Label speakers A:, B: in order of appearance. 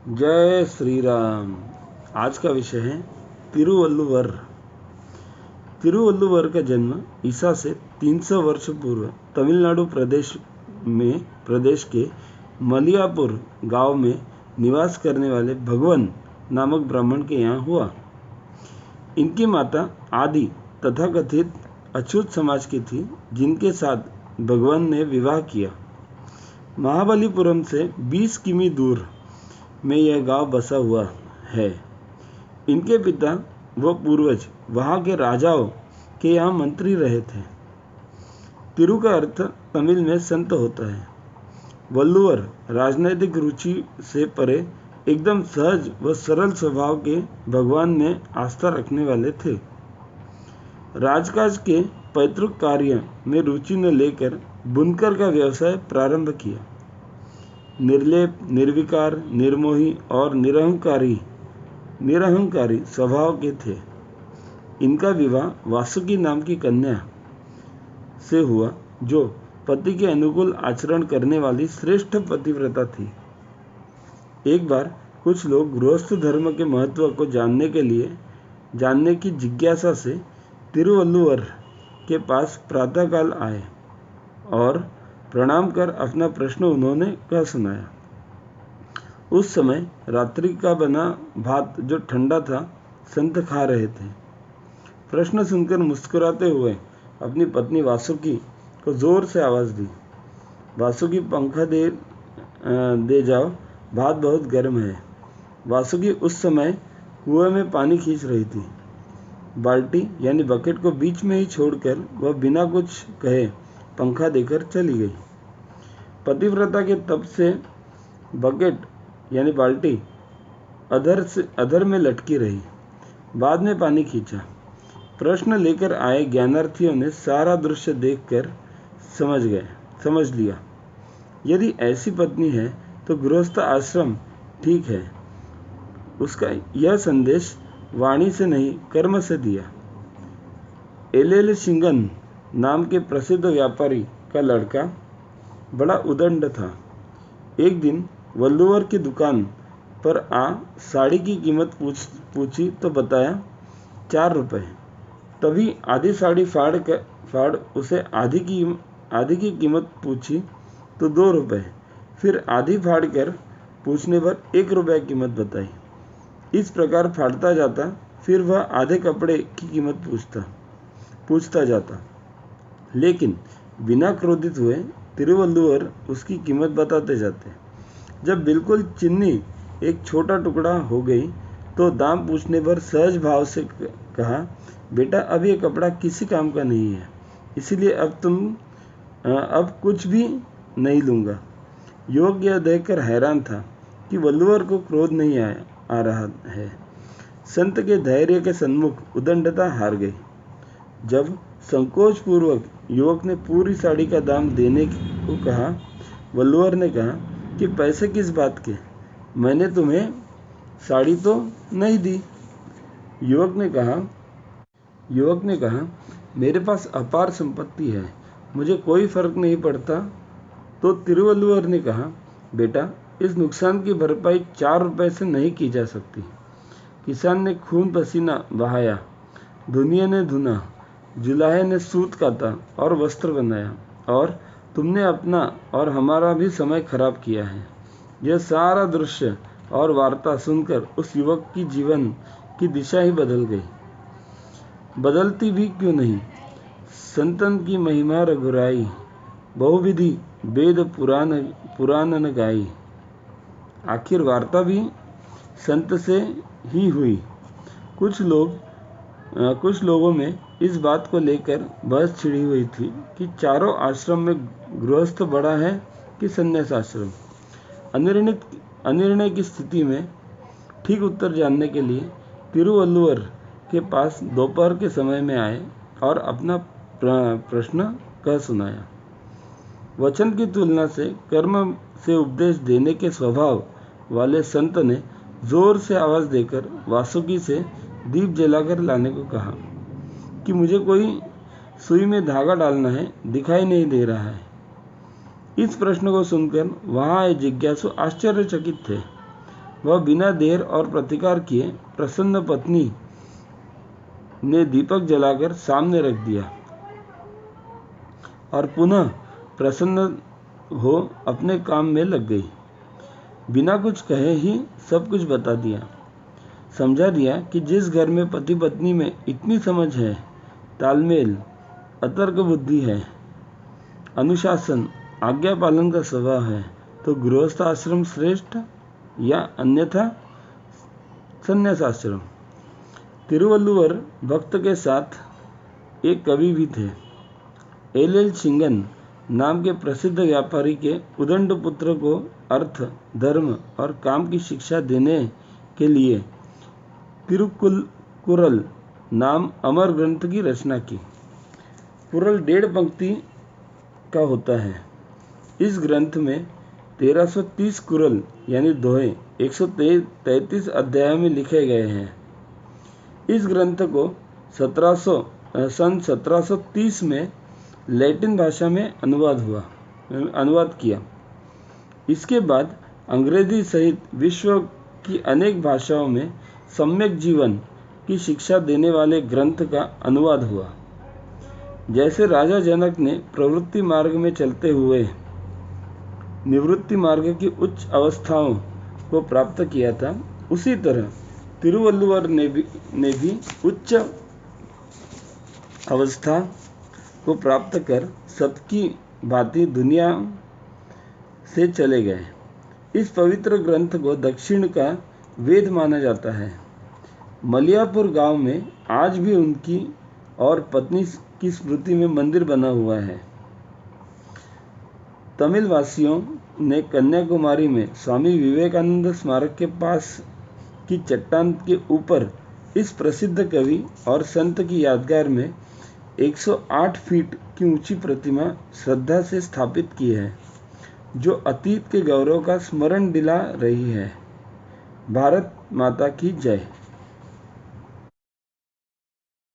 A: जय श्री राम। आज का विषय है तिरुवल्लुवर। तिरुवल्लुवर का जन्म ईसा से 300 वर्ष पूर्व तमिलनाडु प्रदेश के मलयापुर गांव में निवास करने वाले भगवन नामक ब्राह्मण के यहाँ हुआ। इनकी माता आदि तथाकथित अछूत समाज की थी, जिनके साथ भगवान ने विवाह किया। महाबलीपुरम से 20 किमी दूर में यह गांव बसा हुआ है। इनके पिता व पूर्वज वहां के राजाओं के यहाँ मंत्री रहे थे। तिरु का अर्थ तमिल में संत होता है। वल्लुवर राजनैतिक रुचि से परे एकदम सहज व सरल स्वभाव के भगवान में आस्था रखने वाले थे। राजकाज के पैतृक कार्य में रुचि न लेकर बुनकर का व्यवसाय प्रारंभ किया। निर्लेप, निर्विकार, निर्मोही और निरहंकारी स्वभाव के थे। इनका विवाह वासुकी नाम की कन्या से हुआ, जो पति के अनुकूल आचरण करने वाली श्रेष्ठ पतिव्रता थी। एक बार कुछ लोग गृहस्थ धर्म के महत्व को जानने की जिज्ञासा से तिरुवल्लुवर के पास प्रातःकाल आए और प्रणाम कर अपना प्रश्न उन्होंने कह सुनाया। उस समय रात्रि का बना भात जो ठंडा था, संत खा रहे थे। प्रश्न सुनकर मुस्कुराते हुए अपनी पत्नी वासुकी को जोर से आवाज दी, वासुकी पंखा दे जाओ, भात बहुत गर्म है। वासुकी उस समय कुएं में पानी खींच रही थी। बाल्टी यानी बकेट को बीच में ही छोड़कर वह बिना कुछ कहे पंखा देकर चली गई। पतिव्रता के तप से बकेट यानी बाल्टी अधर में लटकी रही। बाद में पानी खींचा। प्रश्न लेकर आए ज्ञानार्थियों ने सारा दृश्य देखकर समझ लिया। यदि ऐसी पत्नी है तो गृहस्थ आश्रम ठीक है। उसका यह संदेश वाणी से नहीं, कर्म से दिया। एल सिंगन नाम के प्रसिद्ध व्यापारी का लड़का बड़ा उदंड था। एक दिन वल्लुवर की दुकान पर साड़ी की कीमत पूछी तो बताया 4 रुपए। तभी आधी साड़ी फाड़ उसे आधी की कीमत पूछी तो 2 रुपए। फिर आधी फाड़ कर पूछने पर 1 रुपया कीमत बताई। इस प्रकार फाड़ता जाता, फिर वह आधे कपड़े की कीमत पूछता जाता, लेकिन बिना क्रोधित हुए तिरुवल्लुवर उसकी कीमत बताते जाते। जब बिल्कुल चिन्नी एक छोटा टुकड़ा हो गई तो दाम पूछने पर सहज भाव से कहा, बेटा अब ये कपड़ा किसी काम का नहीं है, इसीलिए अब कुछ भी नहीं लूँगा। युवक यह देखकर हैरान था कि वल्लुवर को क्रोध नहीं आ रहा है। संत के धैर्य के सन्मुख उदंडता हार गई। जब संकोच पूर्वक युवक ने पूरी साड़ी का दाम देने को कहा, वल्लुवर ने कहा कि पैसे किस बात के, मैंने तुम्हें साड़ी तो नहीं दी। युवक ने कहा मेरे पास अपार संपत्ति है, मुझे कोई फर्क नहीं पड़ता। तो तिरुवल्लुवर ने कहा, बेटा इस नुकसान की भरपाई 4 रुपए से नहीं की जा सकती। किसान ने खून पसीना बहाया, धुनिया ने धुना, जुलाहे ने सूत काता और वस्त्र बनाया, और तुमने अपना और हमारा भी समय खराब किया है। यह सारा दृश्य और वार्ता सुनकर उस युवक की जीवन की दिशा ही बदल गई। बदलती भी क्यों नहीं, संतन की महिमा रघुराई, बहुविधि वेद पुराण न गाई। आखिर वार्ता भी संत से ही हुई। कुछ लोगों में इस बात को लेकर बहस छिड़ी हुई थी कि चारों आश्रम में गृहस्थ बड़ा है कि संन्यास आश्रम। अनिर्णय की स्थिति में ठीक उत्तर जानने के लिए तिरुवल्लुवर के पास दोपहर के समय में आए और अपना प्रश्न कह सुनाया। वचन की तुलना से कर्म से उपदेश देने के स्वभाव वाले संत ने जोर से आवाज देकर वासुकी से दीप जलाकर लाने को कहा कि मुझे कोई सुई में धागा डालना है, दिखाई नहीं दे रहा है। इस प्रश्न को सुनकर वहां आए जिज्ञासु आश्चर्यचकित थे। वह बिना देर और प्रतिकार किए प्रसन्न पत्नी ने दीपक जलाकर सामने रख दिया और पुनः प्रसन्न हो अपने काम में लग गई। बिना कुछ कहे ही सब कुछ बता दिया, समझा दिया कि जिस घर में पति पत्नी में इतनी समझ है, तालमेल, अतर्क बुद्धि है, अनुशासन, आज्ञा पालन का स्वभाव है, तो गृहस्थ आश्रम श्रेष्ठ या अन्यथा संन्यास आश्रम। तिरुवल्लुवर भक्त के साथ एक कवि भी थे। एल शिंगन नाम के प्रसिद्ध व्यापारी के उदंड पुत्र को अर्थ, धर्म और काम की शिक्षा देने के लिए तिरुकुरल नाम अमर ग्रंथ की रचना की। कुरल 1.5 पंक्ति का होता है। इस ग्रंथ में 1330 कुरल यानी दोहे 133 अध्यायों में लिखे गए हैं। इस ग्रंथ को सन 1730 में लैटिन भाषा में अनुवाद किया। इसके बाद अंग्रेजी सहित विश्व की अनेक भाषाओं में सम्यक जीवन की शिक्षा देने वाले ग्रंथ का अनुवाद हुआ। जैसे राजा जनक ने प्रवृत्ति मार्ग में चलते हुए निवृत्ति मार्ग की उच्च अवस्थाओं को प्राप्त किया था, उसी तरह तिरुवल्लुवर ने भी उच्च अवस्था को प्राप्त कर सबकी भांति दुनिया से चले गए। इस पवित्र ग्रंथ को दक्षिण का वेद माना जाता है। मलियापुर गांव में आज भी उनकी और पत्नी की स्मृति में मंदिर बना हुआ है। तमिल वासियों ने कन्याकुमारी में स्वामी विवेकानंद स्मारक के पास की चट्टान के ऊपर इस प्रसिद्ध कवि और संत की यादगार में 108 फीट की ऊंची प्रतिमा श्रद्धा से स्थापित की है, जो अतीत के गौरव का स्मरण दिला रही है। भारत माता की जय।